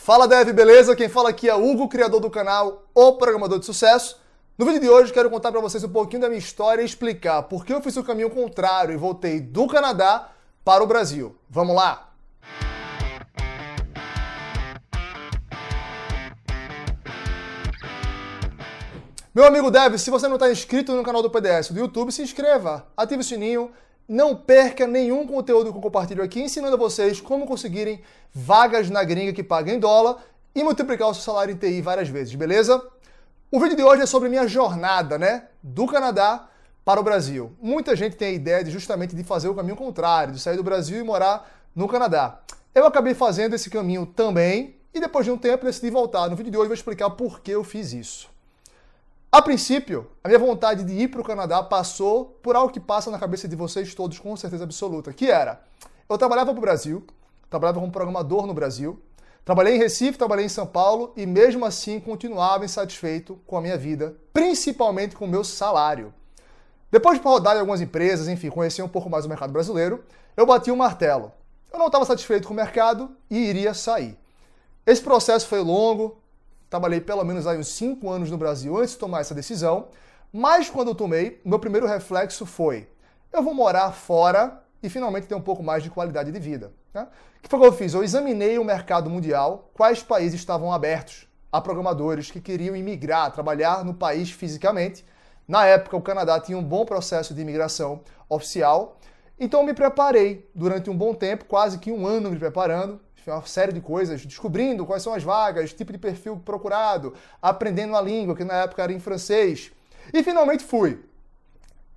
Fala Dev, beleza? Quem fala aqui é Hugo, criador do canal O Programador de Sucesso. No vídeo de hoje quero contar para vocês um pouquinho da minha história e explicar por que eu fiz o caminho contrário e voltei do Canadá para o Brasil. Vamos lá? Meu amigo Dev, se você não está inscrito no canal do PDS do YouTube, se inscreva, ative o sininho, não perca nenhum conteúdo que eu compartilho aqui, ensinando a vocês como conseguirem vagas na gringa que pagam em dólar e multiplicar o seu salário em TI várias vezes, beleza? O vídeo de hoje é sobre minha jornada, do Canadá para o Brasil. Muita gente tem a ideia justamente de fazer o caminho contrário, de sair do Brasil e morar no Canadá. Eu acabei fazendo esse caminho também e depois de um tempo decidi voltar. No vídeo de hoje eu vou explicar por que eu fiz isso. A princípio, a minha vontade de ir para o Canadá passou por algo que passa na cabeça de vocês todos com certeza absoluta, que era, eu trabalhava para o Brasil, trabalhava como programador no Brasil, trabalhei em Recife, trabalhei em São Paulo e mesmo assim continuava insatisfeito com a minha vida, principalmente com o meu salário. Depois de rodar em algumas empresas, enfim, conhecer um pouco mais o mercado brasileiro, eu bati o martelo. Eu não estava satisfeito com o mercado e iria sair. Esse processo foi longo. Trabalhei pelo menos aí uns 5 anos no Brasil antes de tomar essa decisão, mas quando eu tomei, o meu primeiro reflexo foi, eu vou morar fora e finalmente ter um pouco mais de qualidade de vida. O que foi que eu fiz? Eu examinei o mercado mundial, quais países estavam abertos a programadores que queriam imigrar, trabalhar no país fisicamente. Na época, o Canadá tinha um bom processo de imigração oficial, então eu me preparei durante um bom tempo, quase que um ano me preparando, uma série de coisas, descobrindo quais são as vagas, tipo de perfil procurado, aprendendo a língua, que na época era em francês. E finalmente fui.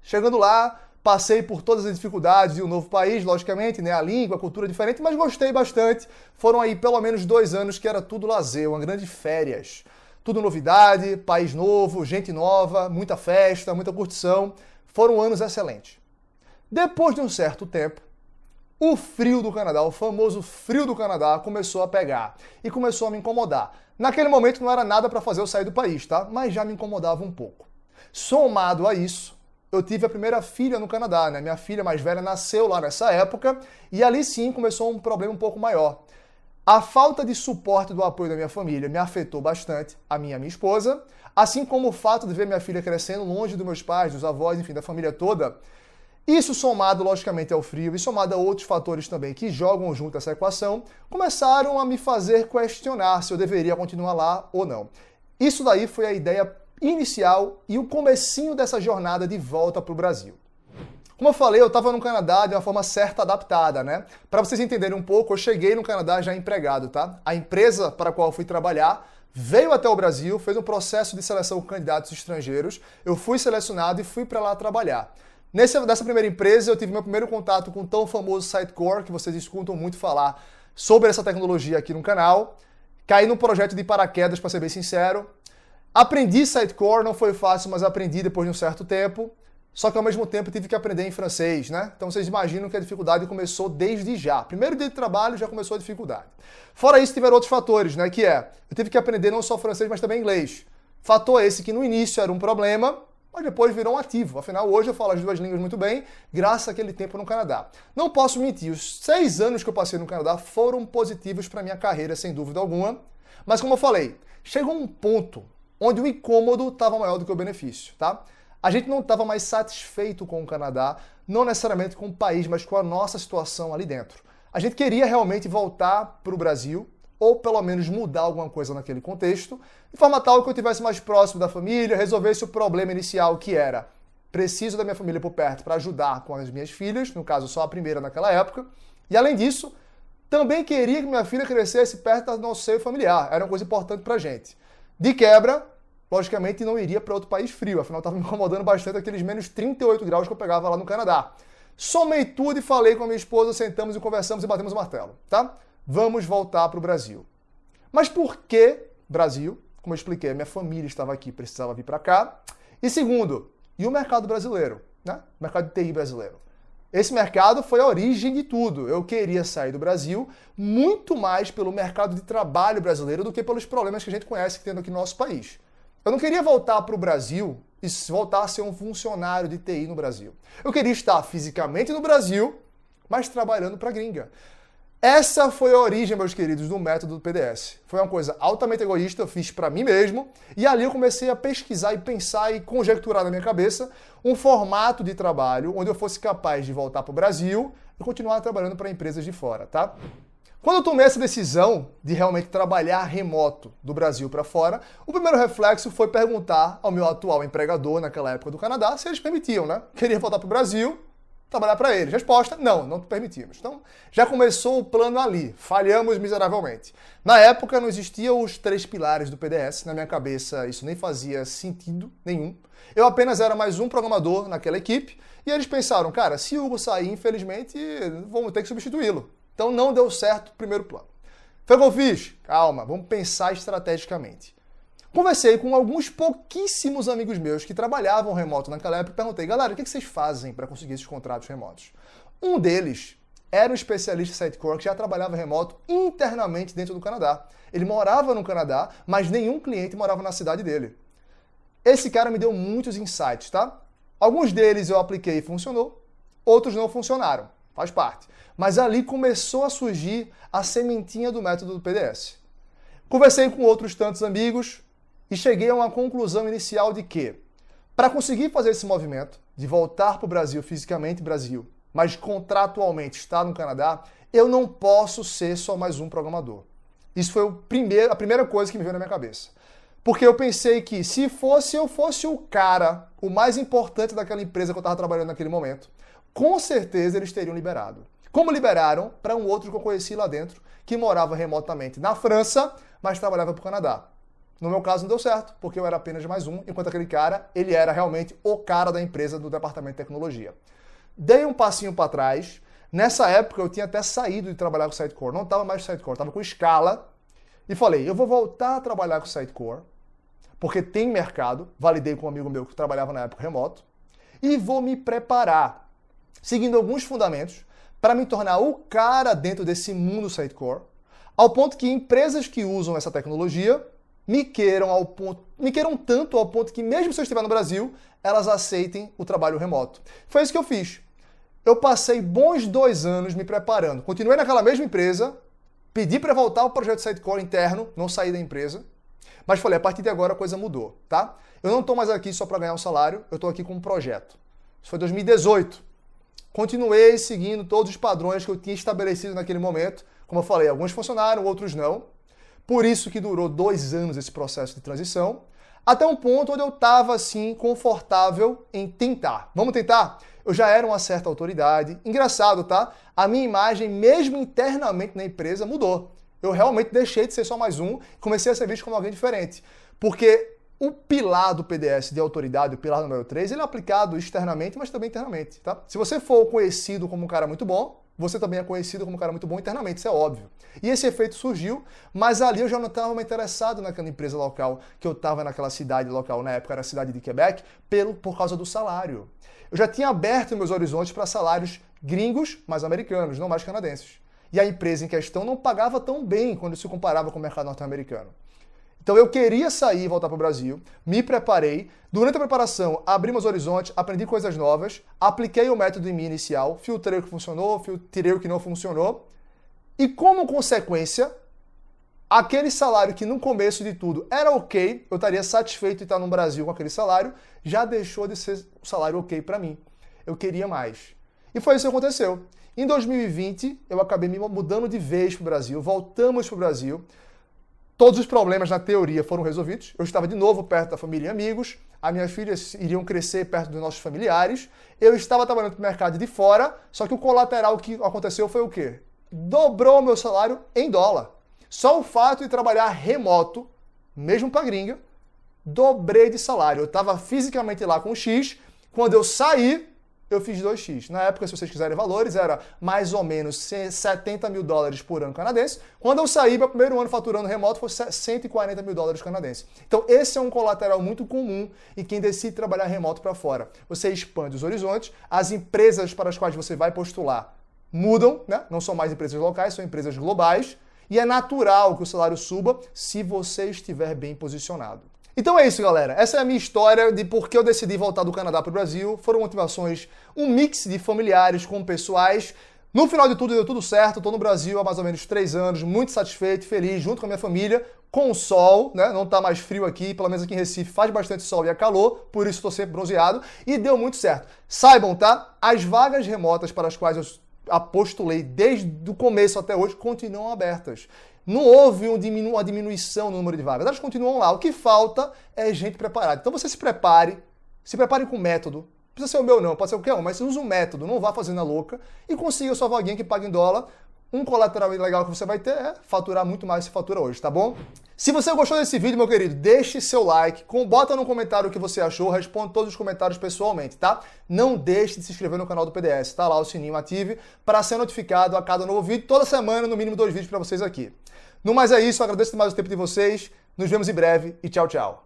Chegando lá, passei por todas as dificuldades de um novo país, logicamente, a língua, a cultura diferente, mas gostei bastante. Foram aí pelo menos 2 anos que era tudo lazer, uma grande férias. Tudo novidade, país novo, gente nova, muita festa, muita curtição. Foram anos excelentes. Depois de um certo tempo, o frio do Canadá, o famoso frio do Canadá, começou a pegar e começou a me incomodar. Naquele momento não era nada para fazer eu sair do país, mas já me incomodava um pouco. Somado a isso, eu tive a primeira filha no Canadá, Minha filha mais velha nasceu lá nessa época e ali sim começou um problema um pouco maior. A falta de suporte do apoio da minha família me afetou bastante, a minha esposa, assim como o fato de ver minha filha crescendo longe dos meus pais, dos avós, enfim, da família toda. Isso somado, logicamente, ao frio e somado a outros fatores também que jogam junto essa equação, começaram a me fazer questionar se eu deveria continuar lá ou não. Isso daí foi a ideia inicial e o comecinho dessa jornada de volta para o Brasil. Como eu falei, eu estava no Canadá de uma forma certa adaptada, Para vocês entenderem um pouco, eu cheguei no Canadá já empregado, A empresa para a qual eu fui trabalhar veio até o Brasil, fez um processo de seleção com candidatos estrangeiros, eu fui selecionado e fui para lá trabalhar. Nessa primeira empresa, eu tive meu primeiro contato com o tão famoso Sitecore, que vocês escutam muito falar sobre essa tecnologia aqui no canal. Caí num projeto de paraquedas, para ser bem sincero. Aprendi Sitecore, não foi fácil, mas aprendi depois de um certo tempo. Só que ao mesmo tempo tive que aprender em francês, Então vocês imaginam que a dificuldade começou desde já. Primeiro dia de trabalho já começou a dificuldade. Fora isso, tiveram outros fatores, que é, eu tive que aprender não só francês, mas também inglês. Fator esse que no início era um problema, mas depois virou um ativo. Afinal, hoje eu falo as 2 línguas muito bem, graças àquele tempo no Canadá. Não posso mentir, os 6 anos que eu passei no Canadá foram positivos para minha carreira, sem dúvida alguma. Mas como eu falei, chegou um ponto onde o incômodo estava maior do que o benefício, A gente não estava mais satisfeito com o Canadá, não necessariamente com o país, mas com a nossa situação ali dentro. A gente queria realmente voltar para o Brasil, ou pelo menos mudar alguma coisa naquele contexto, de forma tal que eu estivesse mais próximo da família, resolvesse o problema inicial que era preciso da minha família por perto para ajudar com as minhas filhas, no caso só a primeira naquela época, e além disso, também queria que minha filha crescesse perto do nosso seio familiar, era uma coisa importante pra gente. De quebra, logicamente não iria para outro país frio, afinal estava me incomodando bastante aqueles menos 38 graus que eu pegava lá no Canadá. Somei tudo e falei com a minha esposa, sentamos e conversamos e batemos o martelo, Vamos voltar para o Brasil. Mas por que Brasil? Como eu expliquei, a minha família estava aqui, precisava vir para cá. E segundo, e o mercado brasileiro? O mercado de TI brasileiro. Esse mercado foi a origem de tudo. Eu queria sair do Brasil muito mais pelo mercado de trabalho brasileiro do que pelos problemas que a gente conhece que tem aqui no nosso país. Eu não queria voltar para o Brasil e voltar a ser um funcionário de TI no Brasil. Eu queria estar fisicamente no Brasil, mas trabalhando para a gringa. Essa foi a origem, meus queridos, do método do PDS. Foi uma coisa altamente egoísta, eu fiz para mim mesmo, e ali eu comecei a pesquisar e pensar e conjecturar na minha cabeça um formato de trabalho onde eu fosse capaz de voltar para o Brasil e continuar trabalhando para empresas de fora, tá? Quando eu tomei essa decisão de realmente trabalhar remoto do Brasil para fora, o primeiro reflexo foi perguntar ao meu atual empregador naquela época do Canadá se eles permitiam, né? Queria voltar para o Brasil, trabalhar para eles. Resposta, não permitimos. Então, já começou o plano ali. Falhamos miseravelmente. Na época, não existiam os 3 pilares do PDS. Na minha cabeça, isso nem fazia sentido nenhum. Eu apenas era mais um programador naquela equipe. E eles pensaram, cara, se o Hugo sair, infelizmente, vamos ter que substituí-lo. Então, não deu certo o primeiro plano. Foi o que eu fiz? Calma, vamos pensar estrategicamente. Conversei com alguns pouquíssimos amigos meus que trabalhavam remoto naquela época e perguntei, galera, o que vocês fazem para conseguir esses contratos remotos? Um deles era um especialista em Sitecore que já trabalhava remoto internamente dentro do Canadá. Ele morava no Canadá, mas nenhum cliente morava na cidade dele. Esse cara me deu muitos insights, tá? Alguns deles eu apliquei e funcionou, outros não funcionaram, faz parte. Mas ali começou a surgir a sementinha do método do PDS. Conversei com outros tantos amigos, e cheguei a uma conclusão inicial de que, para conseguir fazer esse movimento, de voltar para o Brasil, fisicamente Brasil, mas contratualmente estar no Canadá, eu não posso ser só mais um programador. Isso foi a primeira coisa que me veio na minha cabeça. Porque eu pensei que se eu fosse o cara, o mais importante daquela empresa que eu estava trabalhando naquele momento, com certeza eles teriam liberado. Como liberaram para um outro que eu conheci lá dentro, que morava remotamente na França, mas trabalhava para o Canadá. No meu caso não deu certo, porque eu era apenas mais um, enquanto aquele cara, ele era realmente o cara da empresa do departamento de tecnologia. Dei um passinho para trás. Nessa época eu tinha até saído de trabalhar com Sitecore, não estava mais com Sitecore, estava com Scala. E falei, eu vou voltar a trabalhar com Sitecore, porque tem mercado, validei com um amigo meu que trabalhava na época remoto, e vou me preparar, seguindo alguns fundamentos, para me tornar o cara dentro desse mundo Sitecore, ao ponto que empresas que usam essa tecnologia me queiram tanto ao ponto que, mesmo se eu estiver no Brasil, elas aceitem o trabalho remoto. Foi isso que eu fiz. Eu passei bons 2 anos me preparando. Continuei naquela mesma empresa, pedi para voltar ao projeto Sitecore interno, não saí da empresa, mas falei, a partir de agora a coisa mudou, tá? Eu não estou mais aqui só para ganhar um salário, eu estou aqui com um projeto. Isso foi 2018. Continuei seguindo todos os padrões que eu tinha estabelecido naquele momento. Como eu falei, alguns funcionaram, outros não. Por isso que durou 2 anos esse processo de transição, até um ponto onde eu estava, assim, confortável em tentar. Vamos tentar? Eu já era uma certa autoridade. Engraçado, tá? A minha imagem, mesmo internamente na empresa, mudou. Eu realmente deixei de ser só mais um, comecei a ser visto como alguém diferente. Porque o pilar do PDS de autoridade, o pilar número 3, ele é aplicado externamente, mas também internamente, tá? Se você for conhecido como um cara muito bom, você também é conhecido como um cara muito bom internamente, isso é óbvio. E esse efeito surgiu, mas ali eu já não estava interessado naquela empresa local, que eu estava naquela cidade local, na época era a cidade de Quebec, por causa do salário. Eu já tinha aberto meus horizontes para salários gringos, mas americanos, não mais canadenses. E a empresa em questão não pagava tão bem quando se comparava com o mercado norte-americano. Então eu queria sair e voltar para o Brasil, me preparei, durante a preparação abri meus horizontes, aprendi coisas novas, apliquei o método em mim inicial, filtrei o que funcionou, filtrei o que não funcionou, e como consequência, aquele salário que no começo de tudo era ok, eu estaria satisfeito de estar no Brasil com aquele salário, já deixou de ser um salário ok para mim. Eu queria mais. E foi isso que aconteceu. Em 2020, eu acabei me mudando de vez para o Brasil, voltamos para o Brasil. Todos os problemas na teoria foram resolvidos. Eu estava de novo perto da família e amigos. As minhas filhas iriam crescer perto dos nossos familiares. Eu estava trabalhando no mercado de fora, só que o colateral que aconteceu foi o quê? Dobrou o meu salário em dólar. Só o fato de trabalhar remoto, mesmo para gringa, dobrei de salário. Eu estava fisicamente lá com X. Quando eu saí, eu fiz 2x. Na época, se vocês quiserem valores, era mais ou menos 70 mil dólares por ano canadense. Quando eu saí, meu primeiro ano faturando remoto foi 140 mil dólares canadenses. Então, esse é um colateral muito comum em quem decide trabalhar remoto para fora. Você expande os horizontes, as empresas para as quais você vai postular mudam, né? Não são mais empresas locais, são empresas globais. E é natural que o salário suba se você estiver bem posicionado. Então é isso, galera. Essa é a minha história de por que eu decidi voltar do Canadá para o Brasil. Foram motivações, um mix de familiares com pessoais. No final de tudo, deu tudo certo. Estou no Brasil há mais ou menos 3 anos, muito satisfeito, feliz, junto com a minha família, com o sol, né? Não tá mais frio aqui, pelo menos aqui em Recife faz bastante sol e é calor, por isso estou sempre bronzeado, e deu muito certo. Saibam, tá? As vagas remotas para as quais eu apostulei desde o começo até hoje continuam abertas. Não houve uma diminuição no número de vagas, elas continuam lá. O que falta é gente preparada. Então você se prepare com método. Não precisa ser o meu não, pode ser qualquer um, mas use um método, não vá fazendo a louca e consiga sua vaguinha que paga em dólar. Um colateral legal que você vai ter é faturar muito mais do que você fatura hoje, tá bom? Se você gostou desse vídeo, meu querido, deixe seu like, bota no comentário o que você achou, responda todos os comentários pessoalmente, tá? Não deixe de se inscrever no canal do PDS, tá lá o sininho, ative para ser notificado a cada novo vídeo, toda semana, no mínimo 2 vídeos para vocês aqui. No mais é isso, agradeço demais o tempo de vocês, nos vemos em breve e tchau, tchau.